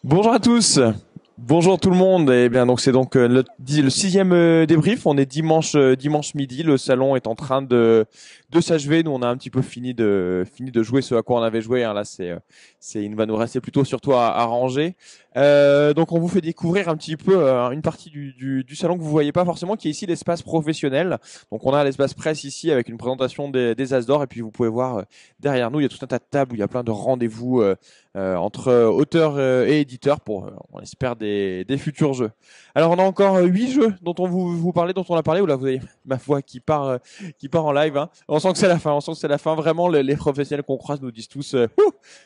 Bonjour à tous, bonjour tout le monde. Et bien donc c'est donc le sixième débrief. On est dimanche midi. Le salon est en train de s'achever. Nous on a un petit peu fini de jouer ce à quoi on avait joué, hein. Là il va nous rester plutôt surtout à ranger. Donc on vous fait découvrir un petit peu une partie du salon que vous voyez pas forcément, qui est ici l'espace professionnel. Donc on a l'espace presse ici avec une présentation des As d'or, et puis vous pouvez voir derrière nous il y a tout un tas de tables où il y a plein de rendez-vous entre auteurs et éditeurs pour, on espère, des futurs jeux. Alors, on a encore 8 jeux dont vous parlait, dont on a parlé. Où là, vous avez ma voix qui part en live, hein. On sent que c'est la fin. On sent que c'est la fin. Vraiment, les professionnels qu'on croise nous disent tous,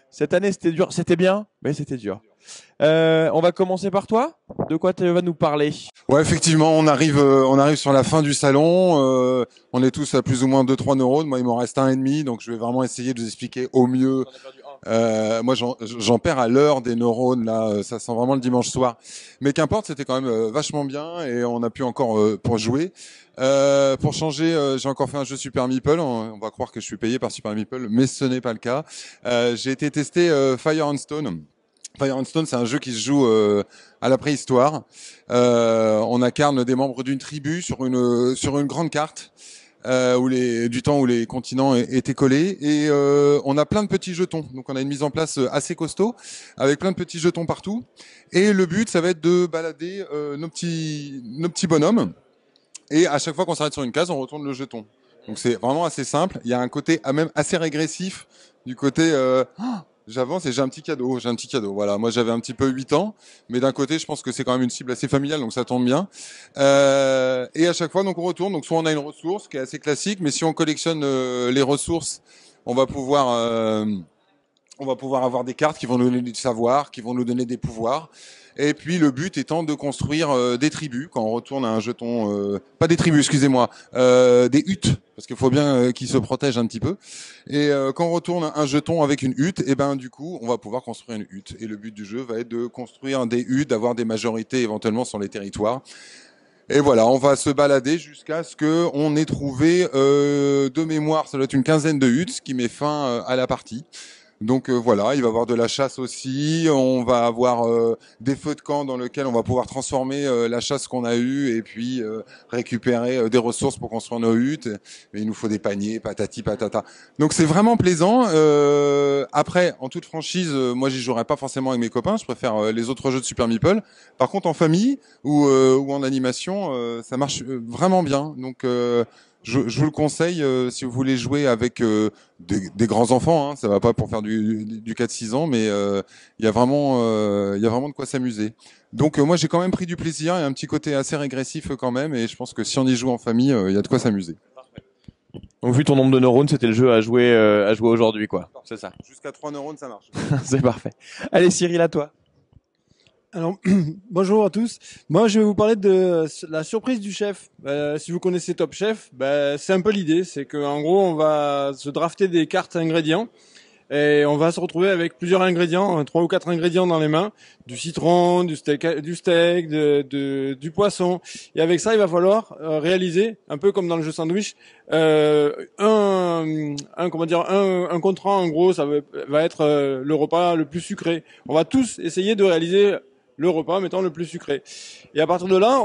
cette année c'était dur, c'était bien, mais c'était dur. On va commencer par toi. De quoi tu vas nous parler? Ouais, effectivement, on arrive sur la fin du salon. On est tous à plus ou moins 2-3 neurones. Moi, il m'en reste un et demi, donc je vais vraiment essayer de vous expliquer au mieux. Moi, j'en perds à l'heure des neurones là. Ça sent vraiment le dimanche soir. Mais qu'importe, c'était quand même vachement bien et on a pu encore pour jouer. Pour changer, j'ai encore fait un jeu Super Meeple. On va croire que je suis payé par Super Meeple, mais ce n'est pas le cas. J'ai été tester Fire and Stone. Fire and Stone, c'est un jeu qui se joue à la préhistoire. On incarne des membres d'une tribu sur une grande carte du temps où les continents étaient collés, et on a plein de petits jetons. Donc on a une mise en place assez costaud avec plein de petits jetons partout. Et le but, ça va être de balader nos petits bonhommes. Et à chaque fois qu'on s'arrête sur une case, on retourne le jeton. Donc c'est vraiment assez simple. Il y a un côté même assez régressif du côté. J'avance et j'ai un petit cadeau, Voilà, moi j'avais un petit peu 8 ans, mais d'un côté je pense que c'est quand même une cible assez familiale, donc ça tombe bien. Et à chaque fois donc on retourne, donc soit on a une ressource qui est assez classique, mais si on collectionne les ressources, on va pouvoir euh, on va pouvoir avoir des cartes qui vont nous donner du savoir, qui vont nous donner des pouvoirs. Et puis le but étant de construire des tribus quand on retourne à un jeton, pas des tribus, excusez-moi, des huttes, parce qu'il faut bien qu'ils se protègent un petit peu. Et quand on retourne un jeton avec une hutte, et ben du coup on va pouvoir construire une hutte. Et le but du jeu va être de construire des huttes, d'avoir des majorités éventuellement sur les territoires. Et voilà, on va se balader jusqu'à ce que on ait trouvé de mémoire, ça doit être une quinzaine de huttes, ce qui met fin à la partie. Donc voilà, il va y avoir de la chasse aussi, on va avoir des feux de camp dans lesquels on va pouvoir transformer la chasse qu'on a eue et puis récupérer des ressources pour construire nos huttes. Mais il nous faut des paniers, patati patata. Donc c'est vraiment plaisant. Après, en toute franchise, moi j'y jouerai pas forcément avec mes copains, je préfère les autres jeux de Super Meeple. Par contre, en famille ou en animation, ça marche vraiment bien. Donc je vous le conseille si vous voulez jouer avec des grands enfants, hein, ça va pas pour faire du 4-6 ans, mais il y a vraiment de quoi s'amuser. Donc moi j'ai quand même pris du plaisir, il y a un petit côté assez régressif quand même, et je pense que si on y joue en famille, il y a de quoi s'amuser. Donc, vu ton nombre de neurones, c'était le jeu à jouer aujourd'hui, quoi. C'est ça. Jusqu'à 3 neurones, ça marche. C'est parfait. Allez, Cyril, à toi. Alors, bonjour à tous. Moi, je vais vous parler de la surprise du chef. Si vous connaissez Top Chef, c'est un peu l'idée. C'est qu'en gros, on va se drafter des cartes ingrédients et on va se retrouver avec plusieurs ingrédients, 3 ou 4 ingrédients dans les mains, du citron, du steak, du poisson. Et avec ça, il va falloir réaliser, un peu comme dans le jeu sandwich, un contrat. En gros, ça va être le repas le plus sucré. On va tous essayer de réaliser le repas mettant le plus sucré. Et à partir de là,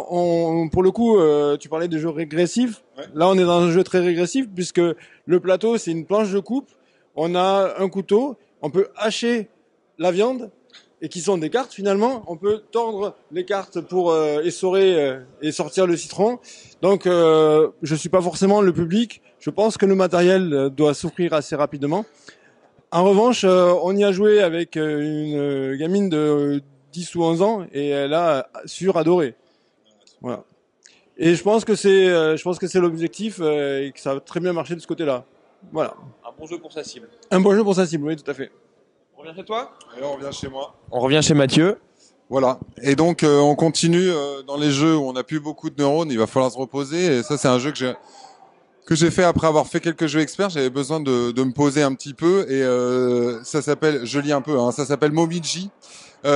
pour le coup, tu parlais de jeux régressifs. Ouais. Là, on est dans un jeu très régressif puisque le plateau, c'est une planche de coupe. On a un couteau. On peut hacher la viande et qui sont des cartes finalement. On peut tordre les cartes pour essorer et sortir le citron. Donc, je suis pas forcément le public. Je pense que le matériel doit s'offrir assez rapidement. En revanche, on y a joué avec une gamine de 10 ou 11 ans et elle a adoré. Voilà. Et je pense que c'est l'objectif et que ça a très bien marché de ce côté-là. Voilà. Un bon jeu pour sa cible. Un bon jeu pour sa cible, oui, tout à fait. On revient chez toi? Et là, on revient chez moi. On revient chez Mathieu. Voilà. Et donc on continue dans les jeux où on n'a plus beaucoup de neurones, il va falloir se reposer. Et ça, c'est un jeu que j'ai fait après avoir fait quelques jeux experts. J'avais besoin de me poser un petit peu, et ça s'appelle, je lis un peu, hein, ça s'appelle Momiji.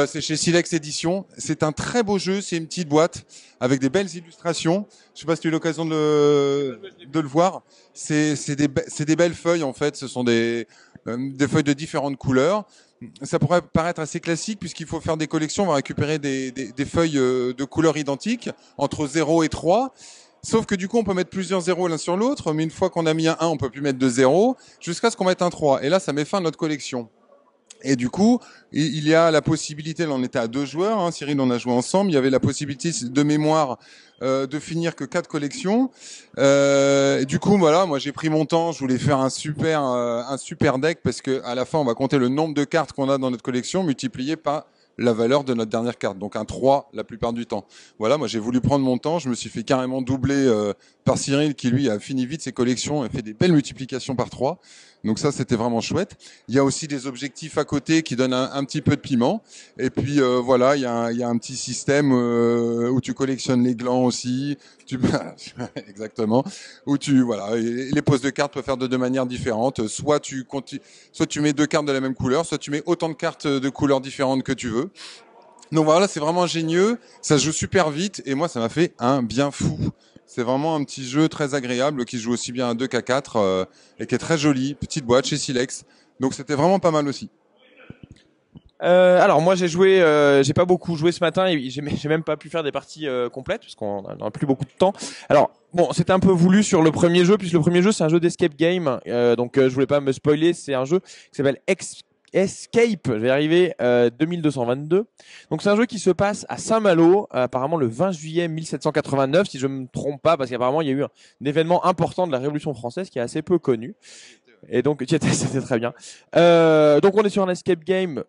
C'est chez Silex Édition. C'est un très beau jeu, c'est une petite boîte avec des belles illustrations. Je sais pas si tu as eu l'occasion de le voir. C'est des belles feuilles en fait. Ce sont des feuilles de différentes couleurs. ça pourrait paraître assez classique puisqu'il faut faire des collections, on va récupérer des feuilles de couleurs identiques entre 0 et 3. Sauf que du coup, on peut mettre plusieurs zéros l'un sur l'autre, mais une fois qu'on a mis un 1, on peut plus mettre de 0 jusqu'à ce qu'on mette un 3. Et là, ça met fin à notre collection. Et du coup, il y a la possibilité, là on était à 2 joueurs, hein, Cyril, on a joué ensemble, il y avait la possibilité de mémoire de finir que 4 collections. Et du coup, voilà, moi j'ai pris mon temps, je voulais faire un super deck parce que à la fin, on va compter le nombre de cartes qu'on a dans notre collection multiplié par la valeur de notre dernière carte, donc un 3 la plupart du temps. Voilà, moi j'ai voulu prendre mon temps, je me suis fait carrément doubler par Cyril qui lui a fini vite ses collections et fait des belles multiplications par 3. Donc ça, c'était vraiment chouette. Il y a aussi des objectifs à côté qui donnent un petit peu de piment. Et puis voilà, il y a un petit système où tu collectionnes les glands aussi. Exactement. Où voilà, les poses de cartes peuvent faire de deux manières différentes. Soit tu mets 2 cartes de la même couleur, soit tu mets autant de cartes de couleurs différentes que tu veux. Donc voilà, c'est vraiment ingénieux. Ça se joue super vite et moi, ça m'a fait un bien fou. C'est vraiment un petit jeu très agréable qui joue aussi bien à 2 qu'à 4 et qui est très joli. Petite boîte chez Silex. Donc c'était vraiment pas mal aussi. Alors moi j'ai joué, j'ai pas beaucoup joué ce matin et j'ai même pas pu faire des parties complètes parce qu'on n'a plus beaucoup de temps. Alors bon, c'était un peu voulu sur le premier jeu puisque le premier jeu c'est un jeu d'escape game, donc je voulais pas me spoiler. C'est un jeu qui s'appelle Escape, je vais y arriver, 2222. Donc c'est un jeu qui se passe à Saint-Malo, apparemment le 20 juillet 1789, si je me trompe pas, parce qu'apparemment il y a eu un événement important de la Révolution française qui est assez peu connu. Et donc c'était très bien. Donc on est sur un escape game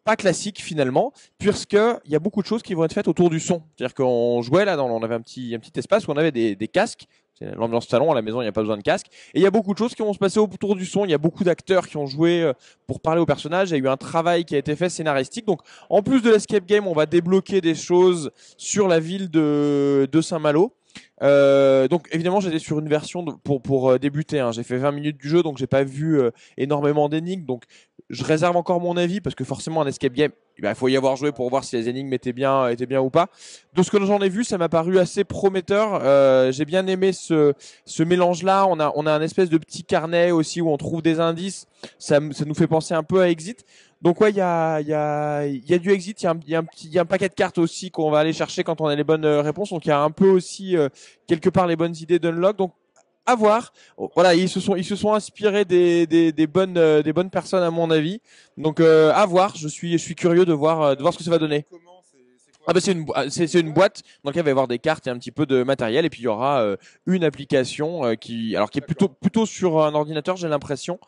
pas classique finalement, puisque il y a beaucoup de choses qui vont être faites autour du son. C'est-à-dire qu'on jouait là, on avait un petit espace où on avait des casques. C'est l'ambiance salon, à la maison, il n'y a pas besoin de casque. Et il y a beaucoup de choses qui vont se passer autour du son. Il y a beaucoup d'acteurs qui ont joué pour parler aux personnages. Il y a eu un travail qui a été fait scénaristique. Donc, en plus de l'escape game, on va débloquer des choses sur la ville de Saint-Malo. Donc évidemment j'étais sur une version pour débuter, hein. J'ai fait 20 minutes du jeu donc j'ai pas vu énormément d'énigmes, donc je réserve encore mon avis parce que forcément un escape game il faut y avoir joué pour voir si les énigmes étaient bien ou pas. De ce que j'en ai vu, ça m'a paru assez prometteur. J'ai bien aimé ce mélange là. On a un espèce de petit carnet aussi où on trouve des indices. Ça nous fait penser un peu à Exit. Donc ouais, il y a du Exit, il y a un paquet de cartes aussi qu'on va aller chercher quand on a les bonnes réponses. Donc il y a un peu aussi quelque part les bonnes idées d'unlock. Donc à voir. Voilà, ils se sont inspirés des bonnes personnes à mon avis. Donc à voir. Je suis curieux de voir ce que ça va donner. Ah bah c'est une boîte dans laquelle il va y avoir des cartes et un petit peu de matériel et puis il y aura une application qui est plutôt sur un ordinateur, j'ai l'impression,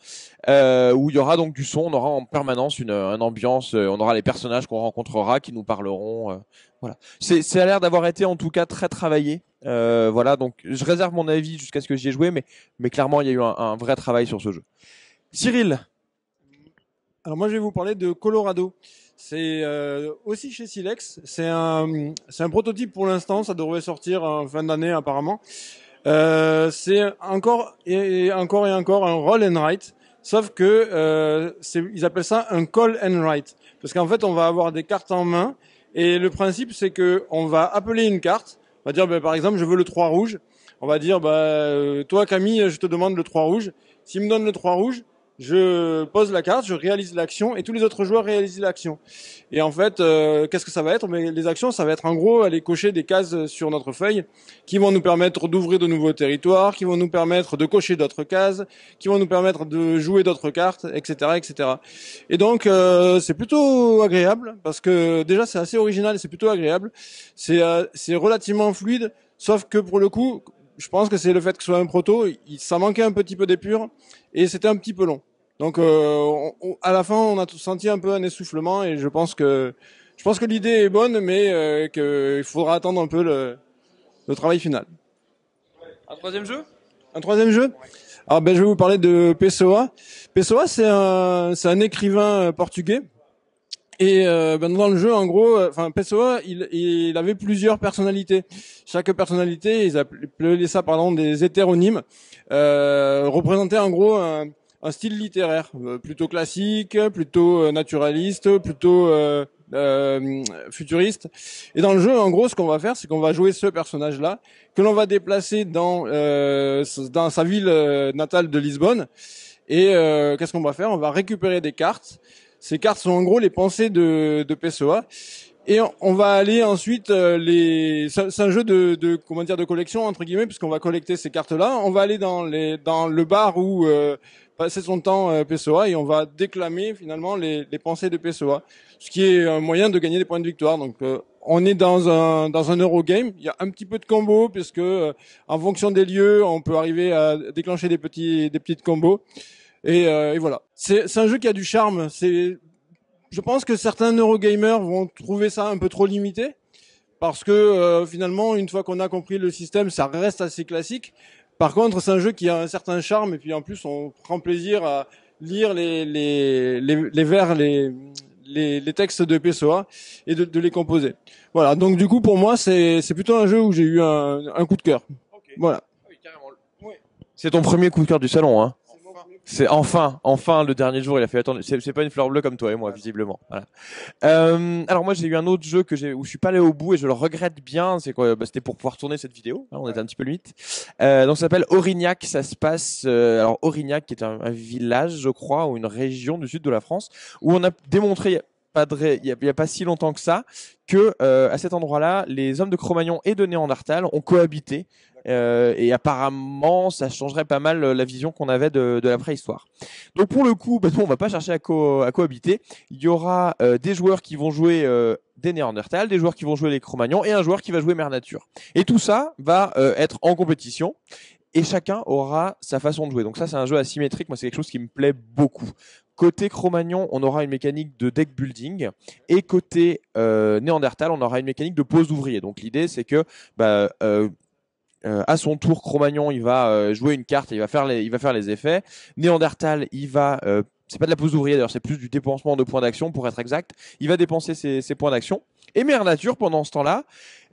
où il y aura donc du son, on aura en permanence une ambiance, on aura les personnages qu'on rencontrera qui nous parleront, voilà. Ça a l'air d'avoir été en tout cas très travaillé, voilà, donc je réserve mon avis jusqu'à ce que j'y ai joué, mais clairement il y a eu un vrai travail sur ce jeu. Cyril. Alors moi je vais vous parler de Colorado. C'est aussi chez Silex. C'est un prototype pour l'instant. Ça devrait sortir en fin d'année apparemment. C'est encore et encore un roll and write. Sauf que ils appellent ça un call and write. Parce qu'en fait, on va avoir des cartes en main. Et le principe, c'est que on va appeler une carte. On va dire, par exemple, je veux le 3 rouge. On va dire, toi Camille, je te demande le 3 rouge. S'il me donne le 3 rouge, je pose la carte, je réalise l'action et tous les autres joueurs réalisent l'action. Et en fait, qu'est-ce que ça va être? Mais les actions, ça va être en gros aller cocher des cases sur notre feuille qui vont nous permettre d'ouvrir de nouveaux territoires, qui vont nous permettre de cocher d'autres cases, qui vont nous permettre de jouer d'autres cartes, etc., etc. Et donc, c'est plutôt agréable parce que déjà c'est assez original et c'est plutôt agréable. C'est relativement fluide, sauf que pour le coup, je pense que c'est le fait que ce soit un proto, ça manquait un petit peu d'épure et c'était un petit peu long. Donc à la fin, on a senti un peu un essoufflement et je pense que l'idée est bonne, mais qu'il faudra attendre un peu le travail final. Un troisième jeu? Un troisième jeu? Alors je vais vous parler de Pessoa. Pessoa, c'est un écrivain portugais. Et dans le jeu, en gros, Pessoa, il avait plusieurs personnalités. Chaque personnalité, ils appelaient ça des hétéronymes, représentait en gros un style littéraire, plutôt classique, plutôt naturaliste, plutôt futuriste. Et dans le jeu, en gros, ce qu'on va faire, c'est qu'on va jouer ce personnage-là, que l'on va déplacer dans sa ville natale de Lisbonne. Et qu'est-ce qu'on va faire? On va récupérer des cartes. Ces cartes sont en gros les pensées de PSOA. Et on va aller ensuite c'est un jeu de comment dire de collection entre guillemets, puisqu'on va collecter ces cartes-là. On va aller dans le bar où passer son temps PSOA, et on va déclamer finalement les pensées de PSOA, ce qui est un moyen de gagner des points de victoire. Donc on est dans un Eurogame. Il y a un petit peu de combos, puisque en fonction des lieux, on peut arriver à déclencher des petites combos. Et voilà. C'est un jeu qui a du charme. Je pense que certains Eurogamers vont trouver ça un peu trop limité, parce que finalement, une fois qu'on a compris le système, ça reste assez classique. Par contre, c'est un jeu qui a un certain charme, et puis en plus, on prend plaisir à lire les vers, les textes de PSOA et de les composer. Voilà. Donc du coup, pour moi, c'est plutôt un jeu où j'ai eu un coup de cœur. Okay. Voilà. Oui, carrément. Oui. C'est ton premier coup de cœur du salon, hein? C'est enfin le dernier jour, il a fait attendre. C'est pas une fleur bleue comme toi et moi, visiblement. Voilà. Alors moi, j'ai eu un autre jeu où je suis pas allé au bout et je le regrette bien. C'est quoi? C'était pour pouvoir tourner cette vidéo. Hein, on était un petit peu limite. Donc ça s'appelle Aurignac. Ça se passe. Alors Aurignac, qui est un village, je crois, ou une région du sud de la France, où on a démontré. Il y a pas si longtemps que ça, que à cet endroit-là, les hommes de Cro-Magnon et de Néandertal ont cohabité. Et apparemment, ça changerait pas mal la vision qu'on avait de la préhistoire. Donc pour le coup, nous, on va pas chercher à cohabiter. Il y aura des joueurs qui vont jouer des Néandertals, des joueurs qui vont jouer les Cro-Magnons et un joueur qui va jouer Mère Nature. Et tout ça va être en compétition. Et chacun aura sa façon de jouer. Donc ça, c'est un jeu asymétrique. Moi, c'est quelque chose qui me plaît beaucoup. Côté Cro-Magnon, on aura une mécanique de deck building, et côté Néandertal, on aura une mécanique de pose d'ouvrier. Donc l'idée, c'est que à son tour, Cro-Magnon, il va jouer une carte, et il va faire les effets. Néandertal, c'est pas de la pose d'ouvrier d'ailleurs, c'est plus du dépensement de points d'action pour être exact. Il va dépenser ses points d'action. Et Mère Nature, pendant ce temps-là,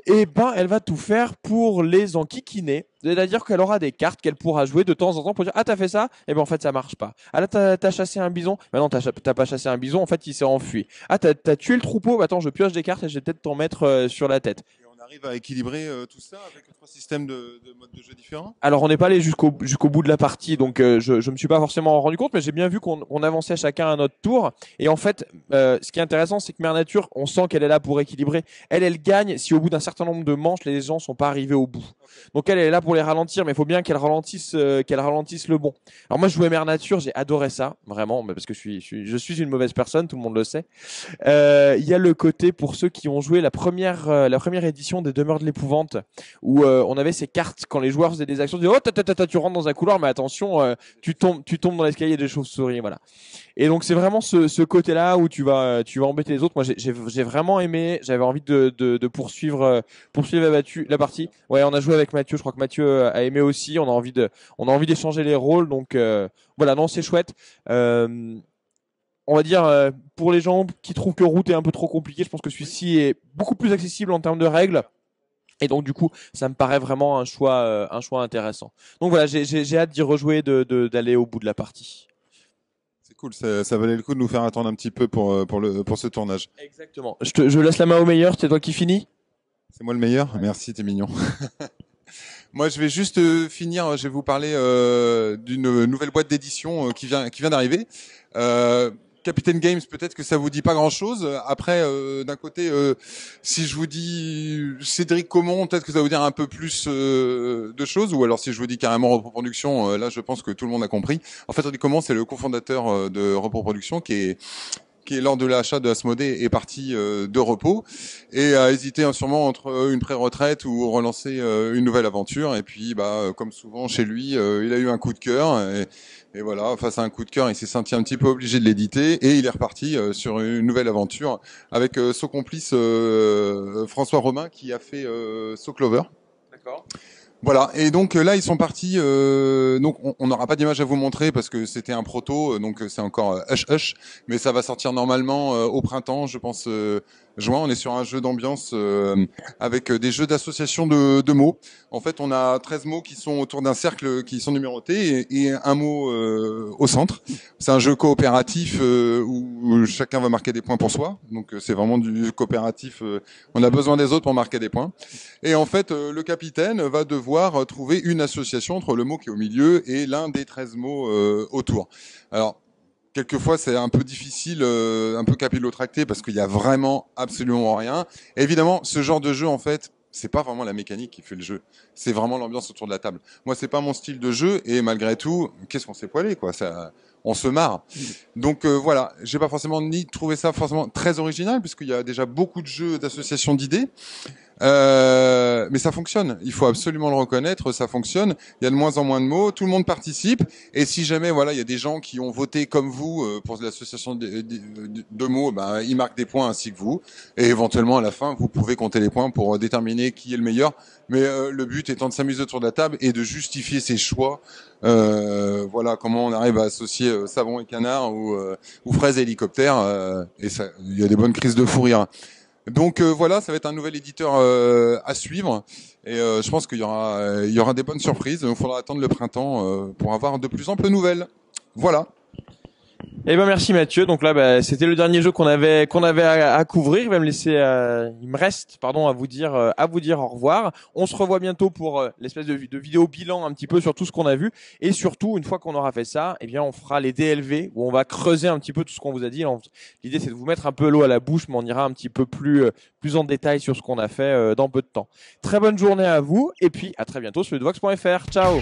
elle va tout faire pour les enquiquiner. C'est-à-dire qu'elle aura des cartes qu'elle pourra jouer de temps en temps pour dire ah t'as fait ça, en fait ça marche pas. Ah là t'as chassé un bison, non t'as pas chassé un bison, en fait il s'est enfui. Ah t'as tué le troupeau, attends je pioche des cartes et je vais peut-être t'en mettre sur la tête. Arrive à équilibrer tout ça avec trois systèmes de modes de jeu différents? Alors on n'est pas allé jusqu'au bout de la partie, donc je me suis pas forcément rendu compte, mais j'ai bien vu qu'on avançait chacun à notre tour. Et en fait, ce qui est intéressant, c'est que Mère Nature, on sent qu'elle est là pour équilibrer. Elle gagne si au bout d'un certain nombre de manches, les gens sont pas arrivés au bout. Donc elle est là pour les ralentir, mais il faut bien qu'elle ralentisse le bon. Alors moi, je jouais Mère Nature, j'ai adoré ça, vraiment, parce que je suis une mauvaise personne, tout le monde le sait. Il y a le côté pour ceux qui ont joué la première édition des Demeures de l'Épouvante, où on avait ces cartes quand les joueurs faisaient des actions, oh tu rentres dans un couloir, mais attention, tu tombes dans l'escalier des chauves-souris, voilà. Et donc c'est vraiment ce côté-là où tu vas embêter les autres. Moi j'ai vraiment aimé, j'avais envie de poursuivre la partie. Ouais, on a joué avec Mathieu, je crois que Mathieu a aimé aussi. On a envie d'échanger les rôles, donc voilà, non, c'est chouette. On va dire pour les gens qui trouvent que Route est un peu trop compliqué, je pense que celui-ci est beaucoup plus accessible en termes de règles. Et donc du coup, ça me paraît vraiment un choix intéressant. Donc voilà, j'ai hâte d'y rejouer, d'aller au bout de la partie. C'est cool, ça valait le coup de nous faire attendre un petit peu pour ce tournage. Exactement. Je laisse la main au meilleur, c'est toi qui finis? C'est moi le meilleur? Merci, t'es mignon. Moi, je vais juste finir, je vais vous parler d'une nouvelle boîte d'édition qui vient d'arriver. Captain Games, peut-être que ça vous dit pas grand-chose. Après, d'un côté, si je vous dis Cédric Comont, peut-être que ça va vous dire un peu plus de choses. Ou alors si je vous dis carrément Reproproduction, là, je pense que tout le monde a compris. En fait, Cédric Comont, c'est le cofondateur de Reproproduction qui lors de l'achat de Asmodée est parti de repos et a hésité sûrement entre une pré-retraite ou relancer une nouvelle aventure. Et puis, comme souvent chez lui, il a eu un coup de cœur. Et voilà, face à un coup de cœur, il s'est senti un petit peu obligé de l'éditer et il est reparti sur une nouvelle aventure avec son complice François Romain qui a fait So Clover. D'accord. Voilà, et donc là ils sont partis. Donc on n'aura pas d'image à vous montrer parce que c'était un proto, donc c'est encore hush, mais ça va sortir normalement au printemps, je pense juin. On est sur un jeu d'ambiance avec des jeux d'association de mots. En fait, on a 13 mots qui sont autour d'un cercle qui sont numérotés et un mot au centre. C'est un jeu coopératif où chacun va marquer des points pour soi. Donc c'est vraiment du coopératif. On a besoin des autres pour marquer des points. Et en fait, le capitaine va devoir pouvoir trouver une association entre le mot qui est au milieu et l'un des 13 mots autour. Alors, quelquefois, c'est un peu difficile, un peu capillotracté parce qu'il y a vraiment absolument rien. Et évidemment, ce genre de jeu, en fait, c'est pas vraiment la mécanique qui fait le jeu. C'est vraiment l'ambiance autour de la table. Moi, c'est pas mon style de jeu et malgré tout, qu'est-ce qu'on s'est poilé, quoi. Ça, on se marre. Donc voilà, j'ai pas forcément ni trouvé ça forcément très original puisqu'il y a déjà beaucoup de jeux d'association d'idées. Mais ça fonctionne. Il faut absolument le reconnaître, ça fonctionne. Il y a de moins en moins de mots, tout le monde participe. Et si jamais voilà, il y a des gens qui ont voté comme vous pour l'association de mots, ben ils marquent des points ainsi que vous. Et éventuellement à la fin, vous pouvez compter les points pour déterminer qui est le meilleur. Mais le but étant de s'amuser autour de la table et de justifier ses choix. Voilà comment on arrive à associer savon et canard ou fraise et hélicoptère. Et ça, il y a des bonnes crises de fou rire. Donc voilà, ça va être un nouvel éditeur à suivre et je pense qu'il y aura des bonnes surprises. Donc il faudra attendre le printemps pour avoir de plus amples nouvelles. Voilà. Eh ben merci Mathieu. Donc là, c'était le dernier jeu qu'on avait à couvrir. Il va me laisser, il me reste, pardon, à vous dire au revoir. On se revoit bientôt pour l'espèce de vidéo bilan un petit peu sur tout ce qu'on a vu et surtout une fois qu'on aura fait ça, eh bien on fera les DLV où on va creuser un petit peu tout ce qu'on vous a dit. L'idée c'est de vous mettre un peu l'eau à la bouche, mais on ira un petit peu plus en détail sur ce qu'on a fait dans peu de temps. Très bonne journée à vous et puis à très bientôt sur ledovox.fr. Ciao.